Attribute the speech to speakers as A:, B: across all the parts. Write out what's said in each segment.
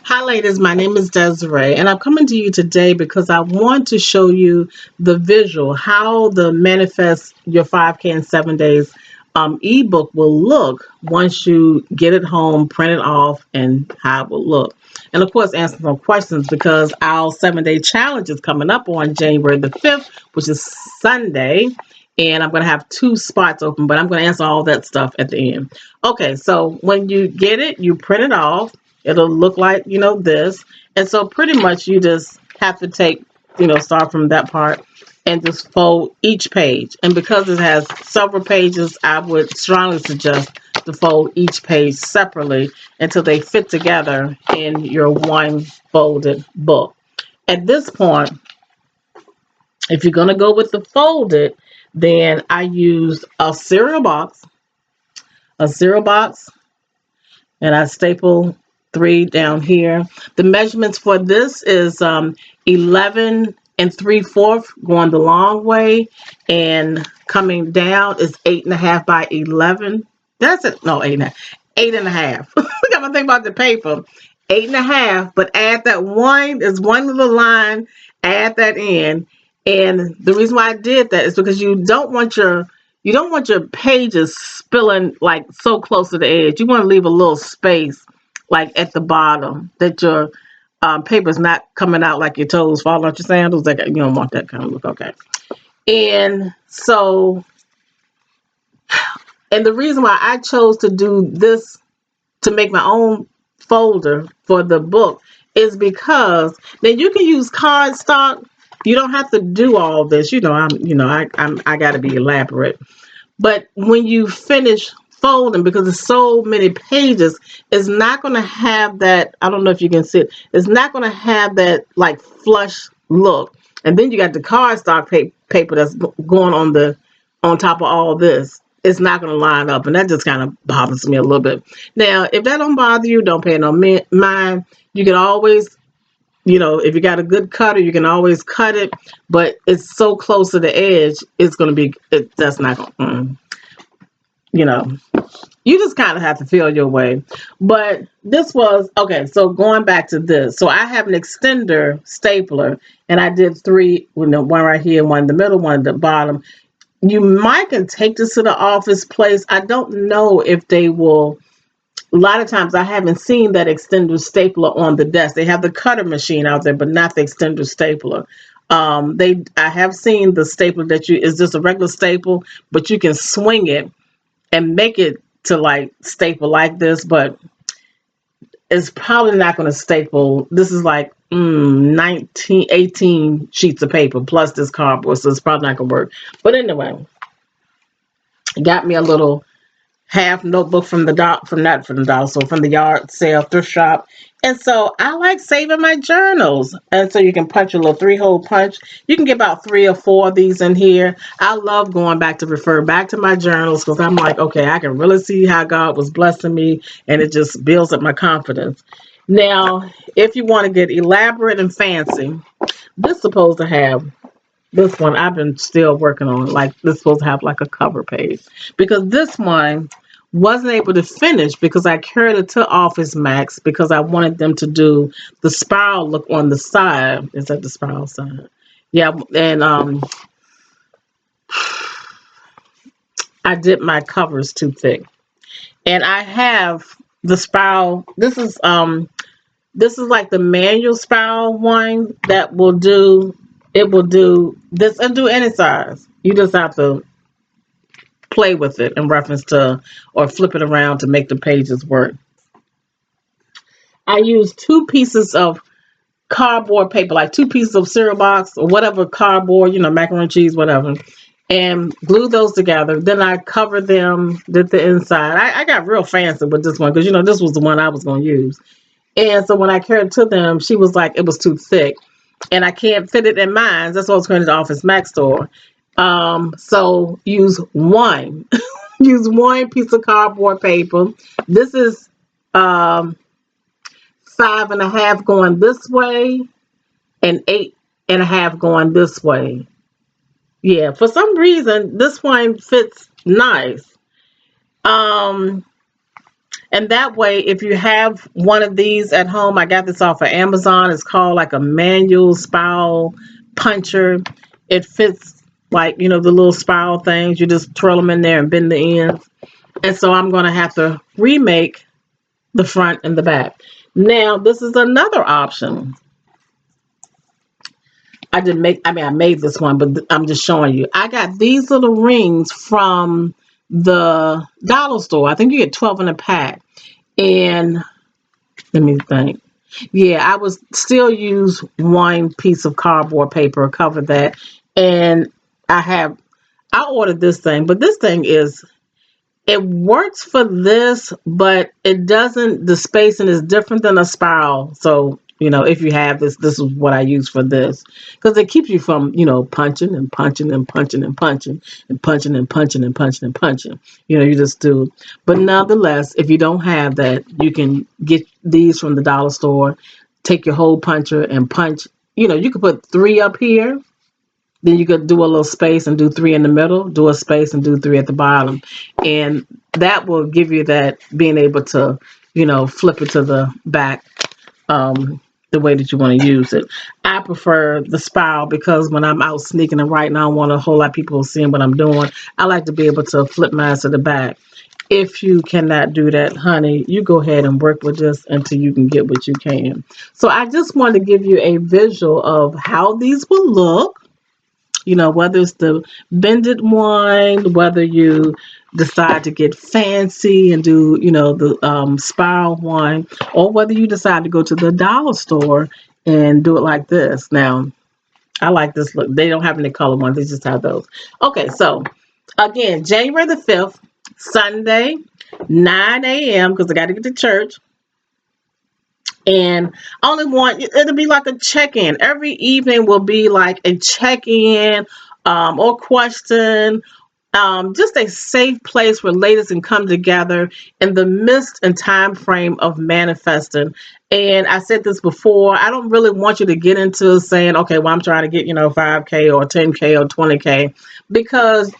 A: Hi, ladies. My name is Desiree, and I'm coming to you today because I want to show you the visual, how the Manifest Your 5K in 7 Days ebook will look once you get it home, print it off, and how it will look. And of course, answer some questions because our 7 day challenge is coming up on January the 5th, which is Sunday. And I'm going to have two spots open, but I'm going to answer all that stuff at the end. Okay, so when you get it, you print it off. It'll look like, this. And so pretty much you just have to take, start from that part and just fold each page. And because it has several pages, I would strongly suggest to fold each page separately until they fit together in your one folded book. At this point, if you're going to go with the folded, then I use a cereal box, and I staple three down here. The measurements for this is 11 and 3/4 going the long way, and coming down is 8.5 by 11. That's it. No, 8.5. 8.5. I got to think about the paper. 8.5, but add that one is one little line. Add that in, and the reason why I did that is because you don't want your pages spilling like so close to the edge. You want to leave a little space like at the bottom that your paper's not coming out like your toes falling off your sandals. Like, you don't want that kind of look. Okay. And so, and the reason why I chose to do this, to make my own folder for the book, is because then you can use cardstock. You don't have to do all this. I got to be elaborate. But when you finish folding, because there's so many pages, it's not going to have that. I don't know if you can see it. It's not going to have that like flush look. And then you got the cardstock paper that's going on top of all this. It's not going to line up, and that just kind of bothers me a little bit. Now, if that don't bother you, don't pay no mind. You can always, if you got a good cutter, you can always cut it. But it's so close to the edge, it's going to be. That's not going. You know, you just kind of have to feel your way. But this was okay. So going back to this, so I have an extender stapler, and I did three. One right here, one in the middle, one at the bottom. You might can take this to the office place. I don't know if they will. A lot of times I haven't seen that extender stapler on the desk. They have the cutter machine out there, but not the extender stapler. I have seen the stapler that is just a regular staple, but you can swing it and make it to like staple like this, but it's probably not going to staple. This is like 19, 18 sheets of paper plus this cardboard, so it's probably not going to work. But anyway, got me a little half notebook from the yard sale thrift shop. And so I like saving my journals. And so you can punch a little 3-hole punch. You can get about 3 or 4 of these in here. I love going back to refer back to my journals because I'm like, okay, I can really see how God was blessing me, and it just builds up my confidence. Now, if you want to get elaborate and fancy, this is supposed to have this one I've been still working on. Like, this is supposed to have like a cover page, because this one wasn't able to finish because I carried it to Office Max because I wanted them to do the spiral look on the side. Is that the spiral side? Yeah, and I did my covers too thick, and I have the spiral. This is like the manual spiral one that will do. It will do this and do any size. You just have to play with it in reference to, or flip it around to make the pages work. I use 2 pieces of cardboard paper, like 2 pieces of cereal box or whatever cardboard, macaroni and cheese, whatever, and glue those together. Then I cover them with the inside. I got real fancy with this one because, this was the one I was going to use. And so when I carried it to them, she was like, it was too thick. And I can't fit it in mine. That's why I was going to the Office Max store. So use one. Use 1 piece of cardboard paper. This is 5.5 going this way and 8.5 going this way. Yeah, for some reason this one fits nice. And And that way, if you have one of these at home, I got this off of Amazon. It's called like a manual spiral puncher. It fits like, the little spiral things. You just twirl them in there and bend the ends. And so I'm going to have to remake the front and the back. Now, this is another option. I made this one, but I'm just showing you. I got these little rings from the dollar store. I think you get 12 in a pack. And let me think. Yeah, I would still use one piece of cardboard paper, cover that. And I ordered this thing, but this thing it works for this, but it doesn't, the spacing is different than a spiral. So, if you have this is what I use for this. Because it keeps you from, punching and punching and punching and punching and punching and punching and punching and punching. You just do. But nonetheless, if you don't have that, you can get these from the dollar store, take your hole puncher and punch. You could put 3 up here. Then you could do a little space and do 3 in the middle, do a space and do 3 at the bottom. And that will give you that being able to, flip it to the back the way that you want to use it. I prefer the spiral because when I'm out sneaking and writing, I don't want a whole lot of people seeing what I'm doing. I like to be able to flip mine to the back. If you cannot do that, honey, you go ahead and work with this until you can get what you can. So I just wanted to give you a visual of how these will look. Whether it's the bended one, whether you decide to get fancy and do, the spiral one, or whether you decide to go to the dollar store and do it like this. Now, I like this look. They don't have any color ones. They just have those. Okay, so again, January the 5th, Sunday, 9 a.m. because I got to get to church. And I only want it'll be like a check-in. Every evening will be like a check-in or question. Just a safe place where ladies can come together in the midst and time frame of manifesting. And I said this before, I don't really want you to get into saying, okay, well, I'm trying to get, 5K or 10K or 20K, because,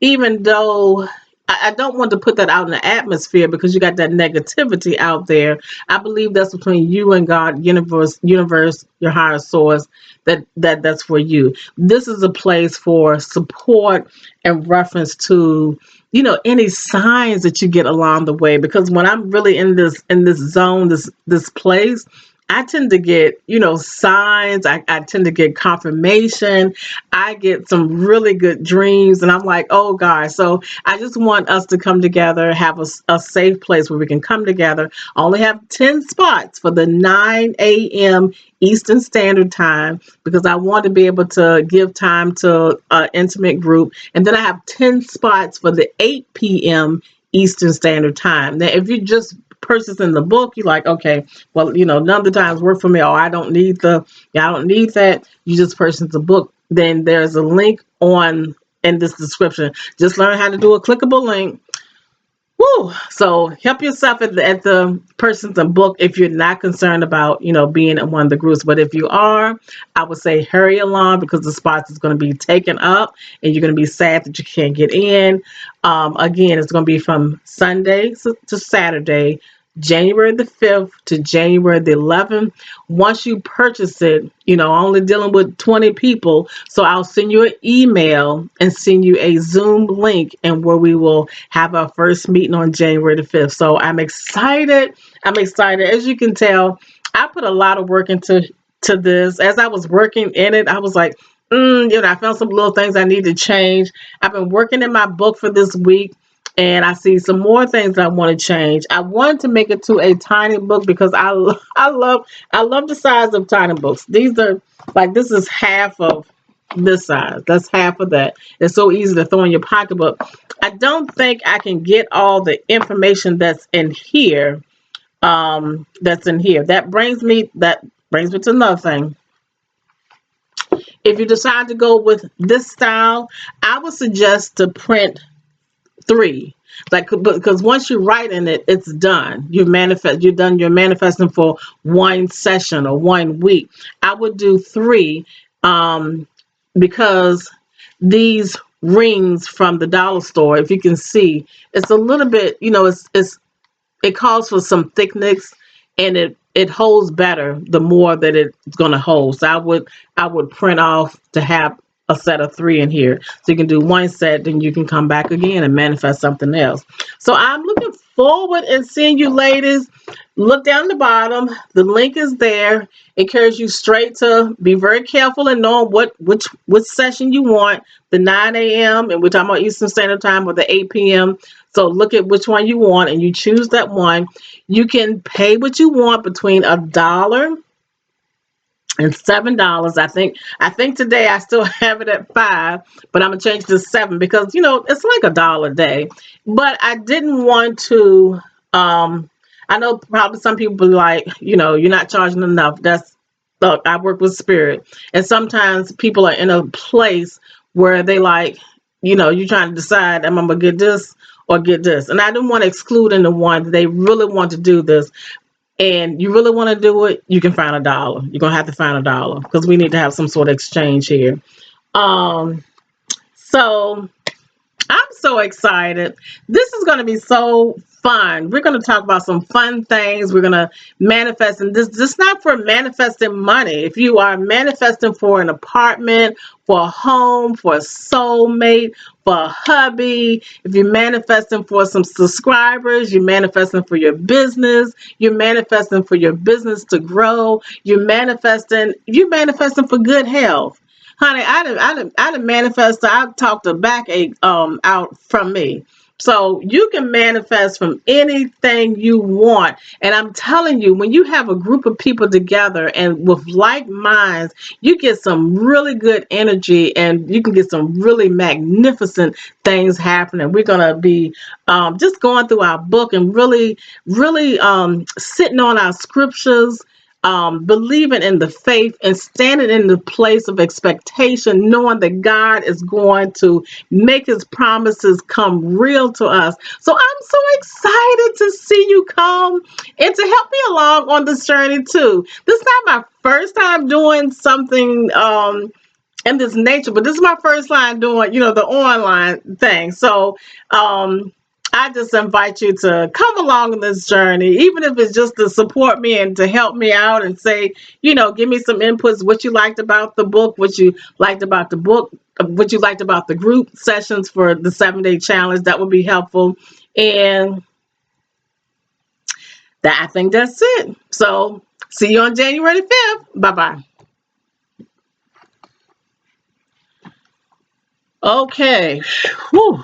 A: even though I don't want to put that out in the atmosphere because you got that negativity out there. I believe that's between you and God, universe, your higher source. That's for you. This is a place for support and reference to, any signs that you get along the way. Because when I'm really in this zone, this place, I tend to get, signs. I tend to get confirmation. I get some really good dreams, and I'm like, oh God. So I just want us to come together, have a safe place where we can come together. I only have 10 spots for the 9 a.m. Eastern Standard Time because I want to be able to give time to an intimate group. And then I have 10 spots for the 8 p.m. Eastern Standard Time. Now, if you just purchasing the book, you're like, okay, well, none of the times work for me, or I don't need that. You just purchase the book. Then there's a link in this description. Just learn how to do a clickable link. Woo! So help yourself at the purchase the book if you're not concerned about, being in one of the groups. But if you are, I would say hurry along because the spots is going to be taken up and you're going to be sad that you can't get in. Again, it's going to be from Sunday to Saturday, January the 5th to January the 11th. Once you purchase it, only dealing with 20 people. So I'll send you an email and send you a Zoom link and where we will have our first meeting on January the 5th. So I'm excited. As you can tell, I put a lot of work into this. As I was working in it, I was like, I found some little things I need to change. I've been working in my book for this week. And I see some more things that I want to change. I wanted to make it to a tiny book because I love the size of tiny books. These are this is half of this size. That's half of that. It's so easy to throw in your pocketbook. I don't think I can get all the information that's in here. That brings me to another thing. If you decide to go with this style, I would suggest to print 3, because once you write in it, it's done. You're manifesting for one session or 1 week. I would do 3 because these rings from the dollar store, if you can see, it's a little bit, it calls for some thickness, and it holds better the more that it's going to hold. So I would print off to have a set of 3 in here, so you can do one set, then you can come back again and manifest something else. So I'm looking forward and seeing you ladies. Look down the bottom, the link is there. It carries you straight to be very careful and know which session you want, the 9 a.m. and we're talking about Eastern Standard Time, or the 8 p.m. So look at which one you want and you choose that one. You can pay what you want between $1 and $7. I think today I still have it at 5, but I'm gonna change to 7 because it's like $1 a day. But I didn't want to. I know probably some people be like, you're not charging enough. That's Look, I work with spirit, and sometimes people are in a place where they like, you're trying to decide, am I gonna get this or get this, and I didn't want to exclude anyone. They really want to do this, and you really want to do it, you can find $1. You're gonna have to find $1 because we need to have some sort of exchange here. So I'm so excited. This is going to be so fun. We're going to talk about some fun things. We're going to manifest, and this is not for manifesting money. If you are manifesting for an apartment, for a home, for a soulmate, for a hubby, if you're manifesting for some subscribers, you're manifesting for your business, you're manifesting for your business to grow, you're manifesting for good health. Honey, I didn't manifest. I talked the backache out from me. So you can manifest from anything you want. And I'm telling you, when you have a group of people together and with like minds, you get some really good energy and you can get some really magnificent things happening. We're going to be just going through our book and really, really sitting on our scriptures, believing in the faith and standing in the place of expectation, knowing that God is going to make his promises come real to us. So I'm so excited to see you come and to help me along on this journey too. This is not my first time doing something in this nature, but this is my first time doing, the online thing. So I just invite you to come along in this journey, even if it's just to support me and to help me out and say, give me some inputs, what you liked about the book, what you liked about the book, what you liked about the group sessions for the 7-day challenge. That would be helpful. And I think that's it. So see you on January 5th. Bye-bye. Okay. Whew.